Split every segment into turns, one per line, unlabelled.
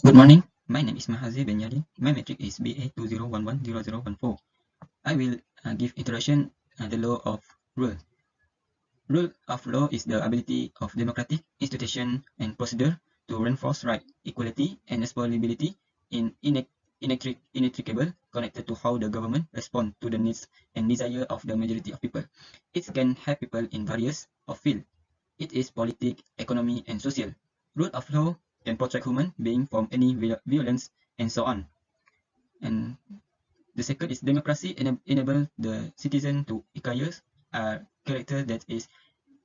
Good morning. My name is MAHAZIR bin YALIN. My metric is BA20110014. I will give introduction the law of rule. Rule of law is the ability of democratic institution and procedure to reinforce right, equality, and responsibility in inextricable connected to how the government respond to the needs and desire of the majority of people. It can help people in various of field. It is politics, economy, and social. Rule of law can protect human being from any violence and so on. And the second is democracy enable the citizen to acquire a character that is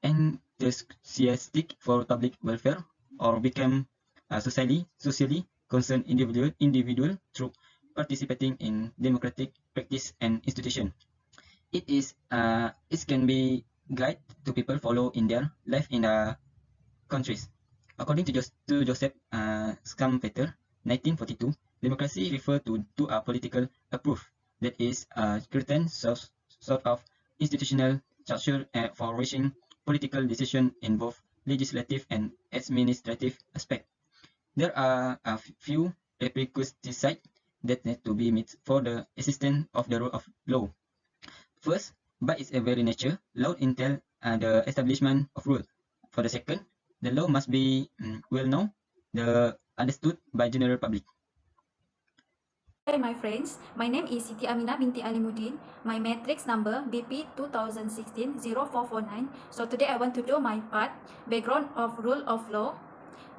enthusiastic for public welfare or become a socially concerned individual through participating in democratic practice and institution. It can be guide to people follow in their life in the countries. According to Joseph Schumpeter, 1942, democracy refers to a political approach that is a certain sort of institutional structure for reaching political decision in both legislative and administrative aspects. There are a few prerequisites that need to be met for the existence of the rule of law. First, by its very nature, law entails the establishment of rule. For the second, the law must be well known, understood by general public.
Hi my friends, my name is Siti Aminah binti ALIMUDDIN. My matrix number BP 2016-0449. So today I want to do my part, background of rule of law.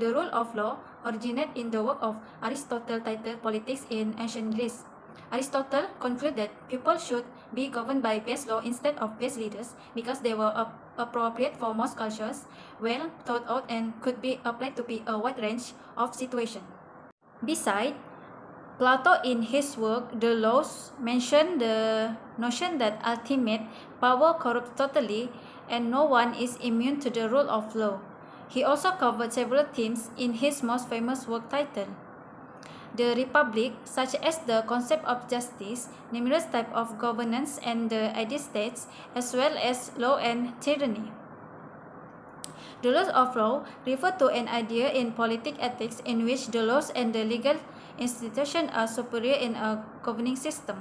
The rule of law originated in the work of Aristotle titled Politics in Ancient Greece. Aristotle concluded that people should be governed by base law instead of base leaders because they were appropriate for most cultures, well thought out, and could be applied to be a wide range of situations. Besides, Plato in his work The Laws mentioned the notion that ultimate power corrupts totally and no one is immune to the rule of law. He also covered several themes in his most famous work titled The Republic, such as the concept of justice, numerous types of governance, and the ideal states, as well as law and tyranny. The laws of law refer to an idea in politic ethics in which the laws and the legal institutions are superior in a governing system.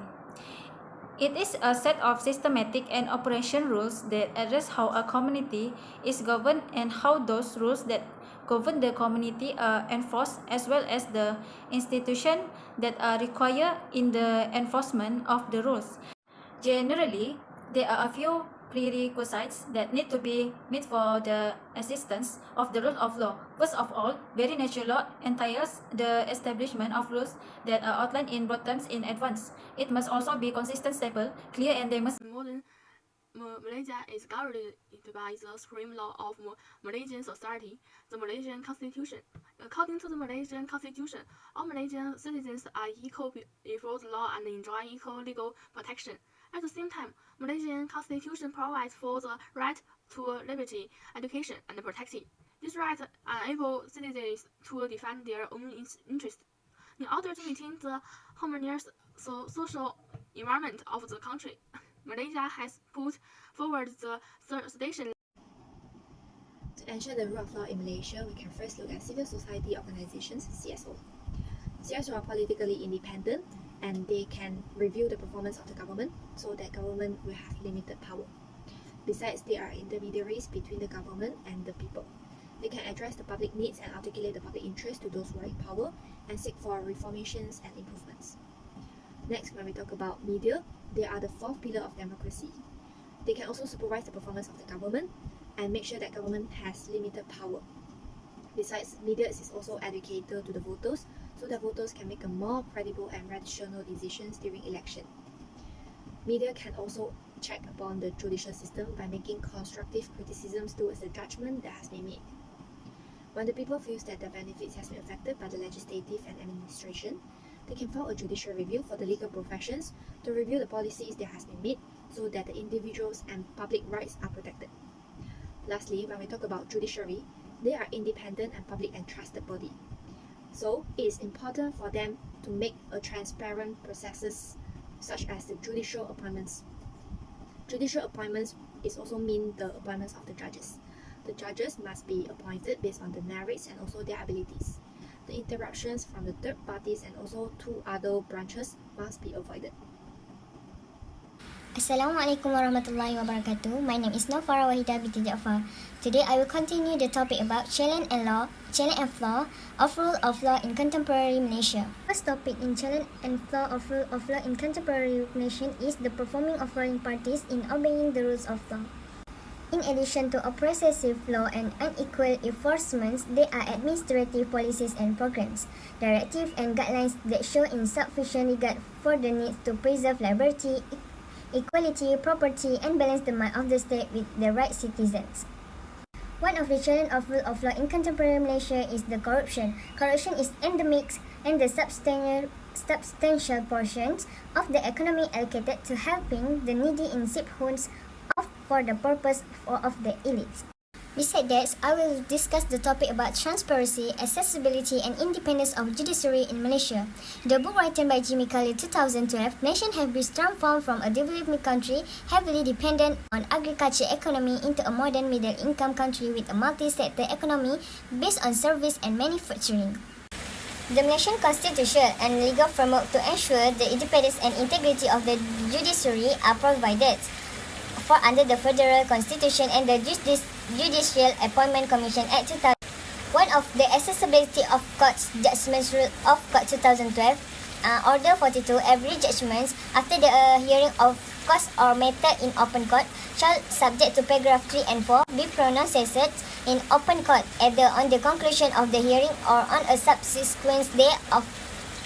It is a set of systematic and operation rules that address how a community is governed and how those rules that govern the community are enforced, as well as the institutions that are required in the enforcement of the rules. Generally, there are a few prerequisites that need to be met for the existence of the rule of law. First of all, very natural law entails the establishment of rules that are outlined in broad terms in advance. It must also be consistent, stable, clear, and they must
Modern Malaysia is governed by the supreme law of Malaysian society, the Malaysian Constitution. According to the Malaysian Constitution, all Malaysian citizens are equal before the law and enjoy equal legal protection. At the same time, Malaysian Constitution provides for the right to liberty, education, and protection. These rights enable citizens to defend their own interests. In order to maintain the harmonious social environment of the country, Malaysia has put forward the third station.
To ensure the rule of law in Malaysia, we can first look at civil society organizations, CSO. CSO are politically independent and they can review the performance of the government so that government will have limited power. Besides, they are intermediaries between the government and the people. They can address the public needs and articulate the public interest to those who are in power and seek for reformations and improvements. Next, when we talk about media, they are the fourth pillar of democracy. They can also supervise the performance of the government and make sure that government has limited power. Besides, media is also educator to the voters, so that voters can make a more credible and rational decisions during election. Media can also check upon the judicial system by making constructive criticisms towards the judgment that has been made. When the people feels that their benefits has been affected by the legislative and administration, they can file a judicial review for the legal professions to review the policies that has been made so that the individuals and public rights are protected. Lastly, when we talk about judiciary, they are independent and public and trusted body. So it is important for them to make a transparent processes such as the judicial appointments. Judicial appointments is also mean the appointments of the judges. The judges must be appointed based on the merits and also their abilities. The interruptions from the third parties and also two other branches must be avoided.
Assalamualaikum warahmatullahi wabarakatuh. My name is NORFARAHWAHIDH binti JAAFAR. Today I will continue the topic about challenge and flaw of rule of law in contemporary Malaysia. First topic in challenge and flaw of rule of law in contemporary nation is the performing of foreign parties in obeying the rules of law. In addition to oppressive law and unequal enforcements, there are administrative policies and programs, directives and guidelines that show insufficient regard for the need to preserve liberty, equality, property, and balance the mind of the state with the right citizens. One of the challenges of rule of law in contemporary Malaysia is the corruption. Corruption is endemic and the substantial portions of the economy allocated to helping the needy in siphons off for the purpose of the elites. Besides that, I will discuss the topic about transparency, accessibility, and independence of judiciary in Malaysia. The book written by Jimmy Khalil 2012, nation have been transformed from a developing country heavily dependent on agriculture economy into a modern middle-income country with a multi-sector economy based on service and manufacturing. The Malaysian Constitution and legal framework to ensure the independence and integrity of the judiciary are provided for under the Federal Constitution and the Judicial Appointment Commission Act 2000. One of the accessibility of courts judgments rule of Court 2012, Order 42, every judgment after the hearing of cause or matter in open court shall, subject to paragraph 3 and 4, be pronounced in open court either on the conclusion of the hearing or on a subsequent day of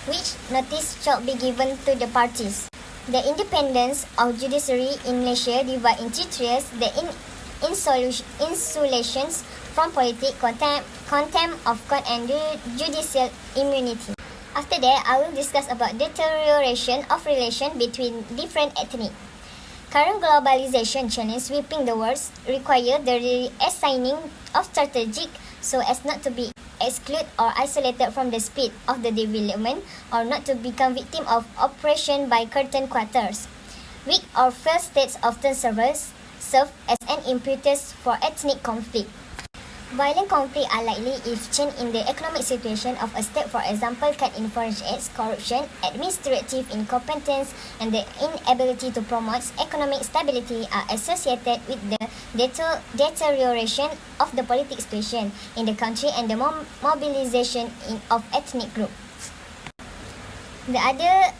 which notice shall be given to the parties. The independence of judiciary in Malaysia divide into three tiers: the insulations from politics, contempt of court, and judicial immunity. After that, I will discuss about deterioration of relation between different ethnic. Current globalization challenge sweeping the world require the reassigning of strategic so as not to be excluded or isolated from the speed of the development or not to become victim of oppression by curtain quarters. Weak or failed states often serve as an impetus for ethnic conflict. Violent conflict are likely if change in the economic situation of a state, for example, cut in foreign aids, corruption, administrative incompetence, and the inability to promote economic stability are associated with the deterioration of the political situation in the country and the mobilization of ethnic groups. The other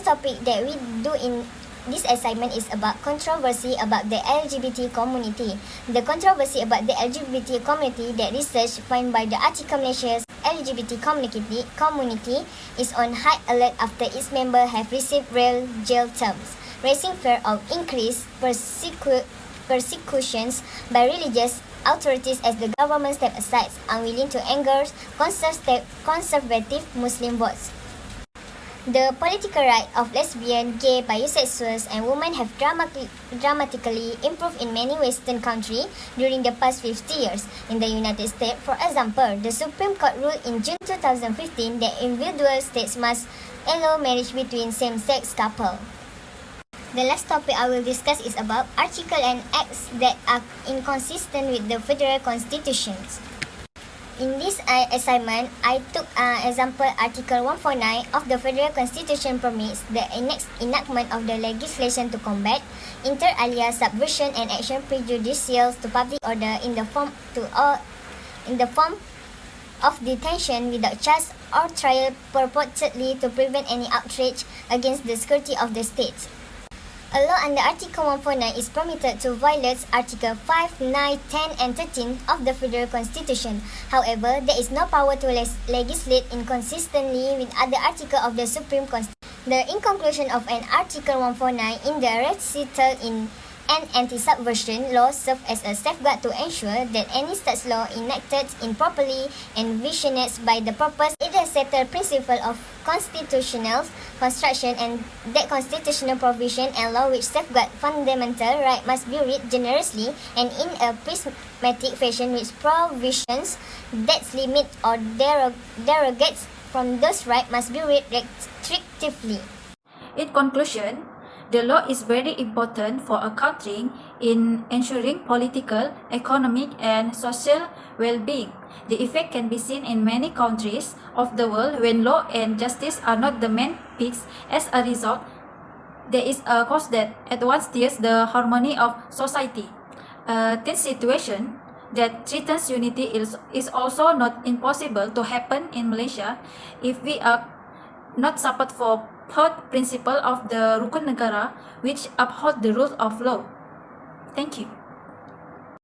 topic that we do in this assignment is about controversy about the LGBT community. The controversy about the LGBT community that research found by the article Malaysia's LGBT community is on high alert after its members have received real jail terms, raising fear of increased persecutions by religious authorities as the government step aside, unwilling to anger conservative Muslim votes. The political rights of lesbian, gay, bisexuals, and women have dramatically improved in many Western countries during the past 50 years. In the United States, for example, the Supreme Court ruled in June 2015 that individual states must allow marriage between same-sex couples. The last topic I will discuss is about articles and acts that are inconsistent with the federal constitutions. In this assignment, I took example Article 149 of the Federal Constitution permits the enactment of the legislation to combat inter alia subversion and action prejudicial to public order in the form of detention without charge or trial purportedly to prevent any outrage against the security of the state. A law under Article 149 is permitted to violate Article 5, 9, 10 and 13 of the Federal Constitution. However, there is no power to legislate inconsistently with other articles of the Supreme Constitution. The inclusion of an Article 149 in the recital in an anti-subversion law serves as a safeguard to ensure that any such law enacted improperly and violated by the purpose it has settled principle of constitutional construction and that constitutional provision and law which safeguard fundamental right must be read generously and in a prismatic fashion with provisions that limit or derogates from those rights must be read restrictively.
In conclusion, the law is very important for a country in ensuring political, economic, and social well-being. The effect can be seen in many countries of the world when law and justice are not the main peaks. As a result, there is a cause that at once steers the harmony of society. This situation that threatens unity is also not impossible to happen in Malaysia if we are not support for third principle of the Rukun Negara, which uphold the rule of law. Thank you.